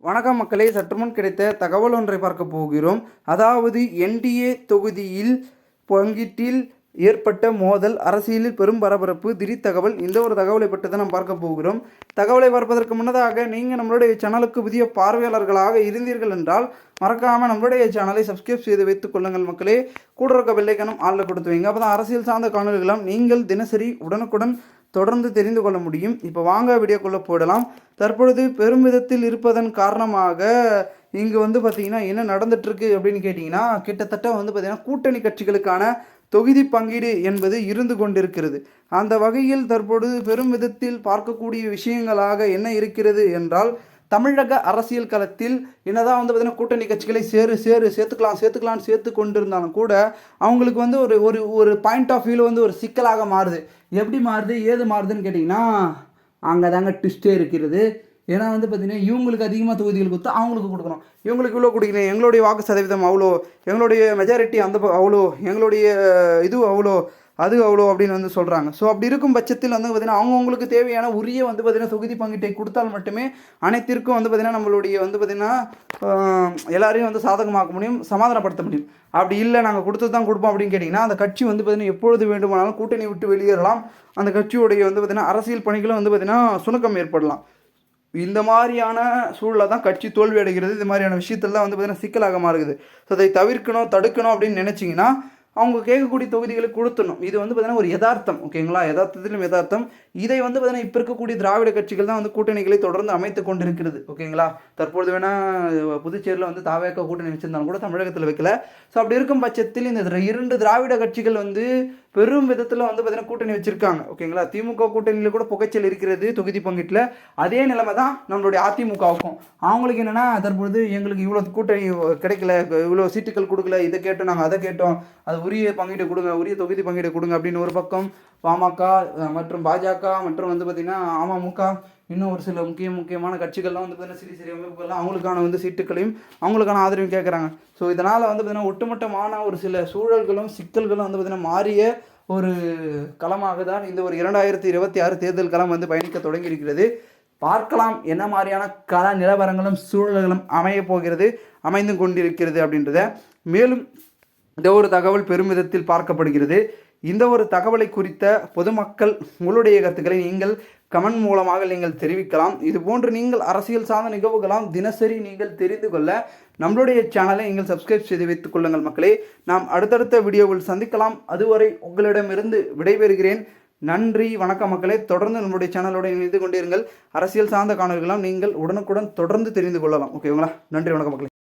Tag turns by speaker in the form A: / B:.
A: வணக்கம் மக்களே, சற்றுமுன் கிடைத்த தகவல் ஒன்றை பார்க்க போகிறோம். அதாவது என்டிஏ தொகுதியில் பங்கீட்டில் ஏற்பட்ட மோதல், அரசியலில் பெரும் பரபரப்பு, திடீர் தகவல். இந்த ஒரு தகவலை பற்றி தான் நாம் பார்க்க போகிறோம். தகவலை பார்ப்பதற்கு முன்னதாக நீங்கள் நம்மளுடைய சேனலுக்கு புதிய பார்வையாளர்களாக இருந்தீர்கள் என்றால் மறக்காமல் நம்மளுடைய சேனலை சப்ஸ்கிரைப் செய்து வைத்துக் கொள்ளுங்கள் மக்களே. கூட இருக்க பெல்லைக்கனும் ஆளில் கொடுத்து வைங்க. அப்போ தான் அரசியல் சார்ந்த காணொலிகளும் நீங்கள் தினசரி உடனுக்குடன் தொடர்ந்து தெரிந்து கொள்ள முடியும். இப்போ வாங்க வீடியோக்குள்ளே போடலாம். தற்பொழுது பெரும் விதத்தில் இருப்பதன் காரணமாக இங்கு பார்த்திங்கன்னா என்ன நடந்துட்டுருக்கு அப்படின்னு கேட்டிங்கன்னா, கிட்டத்தட்ட பார்த்திங்கன்னா கூட்டணி கட்சிகளுக்கான தொகுதி பங்கீடு என்பது இருந்து கொண்டிருக்கிறது. அந்த வகையில் தற்பொழுது பெரும் விதத்தில் பார்க்கக்கூடிய விஷயங்களாக என்ன இருக்கிறது என்றால், தமிழக அரசியல் களத்தில் என்னதான் பார்த்திங்கன்னா கூட்டணி கட்சிகளை சேர்த்துக்கலாம்னு சேர்த்து கொண்டிருந்தாலும் கூட அவங்களுக்கு ஒரு ஒரு ஒரு பாயிண்ட் ஆஃப் வியூவில் ஒரு சிக்கலாக மாறுது. எப்படி மாறுது, ஏது மாறுதுன்னு கேட்டிங்கன்னா, அங்கே தாங்க ட்விஸ்டே இருக்கிறது. ஏன்னா பார்த்திங்கன்னா இவங்களுக்கு அதிகமாக தொகுதிகள் கொடுத்தா அவங்களுக்கு கொடுக்கணும், இவங்களுக்கு இவ்வளோ கொடுக்கணும், எங்களுடைய வாக்கு சதவீதம் அவ்வளோ, எங்களுடைய மெஜாரிட்டி அவ்வளோ, எங்களுடைய இது அவ்வளோ, அது அவ்வளோ அப்படின்னு சொல்கிறாங்க. ஸோ அப்படி இருக்கும் பட்சத்தில் பார்த்திங்கன்னா அவங்கவுங்களுக்கு தேவையான உரிய பார்த்திங்கன்னா தொகுதி பங்கீட்டை கொடுத்தால் மட்டுமே அனைத்திற்கும் பார்த்திங்கன்னா நம்மளுடைய பார்த்திங்கன்னா எல்லாரையும் சாதகமாக்க முடியும், சமாதானப்படுத்த முடியும். அப்படி இல்லை நாங்கள் கொடுத்து தான் கொடுப்போம் அப்படின்னு கேட்டிங்கன்னா, அந்த கட்சி பார்த்திங்கன்னா எப்பொழுது வேண்டுமானாலும் கூட்டணி விட்டு வெளியேறலாம். அந்த கட்சியுடைய பார்த்திங்கன்னா அரசியல் பணிகளும் பார்த்திங்கன்னா சுணக்கம் ஏற்படலாம். இந்த மாதிரியான சூழலை தான் கட்சி தோல்வி அடைகிறது. இது மாதிரியான விஷயத்தில் தான் பார்த்திங்கன்னா சிக்கலாக மாறுகிறது. ஸோ அதை தடுக்கணும் அப்படின்னு நினச்சிங்கன்னா அவங்க கேட்கக்கூடிய தொகுதிகளுக்கு கொடுத்துடணும். இது பார்த்திங்கன்னா ஒரு யதார்த்தம், ஓகேங்களா? யதார்த்தத்திலும் யதார்த்தம். இதை பார்த்திங்கன்னா இப்போ இருக்கக்கூடிய திராவிட கட்சிகள் தான் கூட்டணிகளை தொடர்ந்து அமைத்து கொண்டிருக்கிறது, ஓகேங்களா? தற்பொழுது வேணால் புதுச்சேரியில் தாவேக கூட்டணி வச்சிருந்தாலும் கூட தமிழகத்தில் வைக்கல. ஸோ அப்படி இருக்கும் பட்சத்தில் இந்த இரண்டு திராவிட கட்சிகள் பெரும் விதத்தில் பார்த்திங்கன்னா கூட்டணி வச்சுருக்காங்க, ஓகேங்களா? திமுக கூட்டணியில் கூட புகைச்சல் இருக்கிறது தொகுதி பங்கீட்டில். அதே நிலைமை தான் நம்மளுடைய அதிமுகவுக்கும். அவங்களுக்கு என்னென்னா, தற்பொழுது எங்களுக்கு இவ்வளோ கூட்டணி கிடைக்கல, இவ்வளோ சீட்டுகள் கொடுக்கல, இதை கேட்டோம், நாங்கள் அதை கேட்டோம், அது உரிய பங்கீடு கொடுங்க, உரிய தொகுதி பங்கீடு கொடுங்க அப்படின்னு ஒரு பக்கம் பாமக மற்றும் பாஜக மற்றும் பார்த்திங்கன்னா அமமுக, இன்னும் ஒரு சில முக்கியமான கட்சிகள்லாம் பார்த்திங்கன்னா சிறிய அமைப்புகள்லாம் அவங்களுக்கான சீட்டுகளையும் அவங்களுக்கான ஆதரவையும் கேட்குறாங்க. ஸோ இதனால் பார்த்திங்கன்னா ஒட்டுமொத்தமான ஒரு சில சூழல்களும் சிக்கல்களும் பார்த்திங்கன்னா மாறிய ஒரு களமாக தான் இந்த ஒரு 2026 தேர்தல் களம் பயணிக்க தொடங்கியிருக்கிறது. பார்க்கலாம் என்ன மாதிரியான கள நிலவரங்களும் சூழல்களும் அமைந்து கொண்டிருக்கிறது அப்படின்றத. மேலும் இந்த ஒரு தகவல் பெருமிதத்தில் பார்க்கப்படுகிறது. இந்த ஒரு தகவலை குறித்த பொதுமக்கள் உங்களுடைய கருத்துக்களை நீங்கள் கமெண்ட் மூலமாக நீங்கள் தெரிவிக்கலாம். இது போன்று நீங்கள் அரசியல் சார்ந்த நிகழ்வுகளாம் தினசரி நீங்கள் தெரிந்து கொள்ள நம்மளுடைய சேனலை நீங்கள் சப்ஸ்கிரைப் செய்து வைத்துக் கொள்ளுங்கள் மக்களே. நாம் அடுத்தடுத்த வீடியோவில் சந்திக்கலாம். அதுவரை உங்களிடமிருந்து விடைபெறுகிறேன். நன்றி, வணக்கம் மக்களே. தொடர்ந்து நம்மளுடைய சேனலோடு இணைந்து கொண்டிருங்கள். அரசியல் சார்ந்த காணொலிகளாம் நீங்கள் உடனுக்குடன் தொடர்ந்து தெரிந்து கொள்ளலாம், ஓகேங்களா? நன்றி, வணக்கம் மக்களே.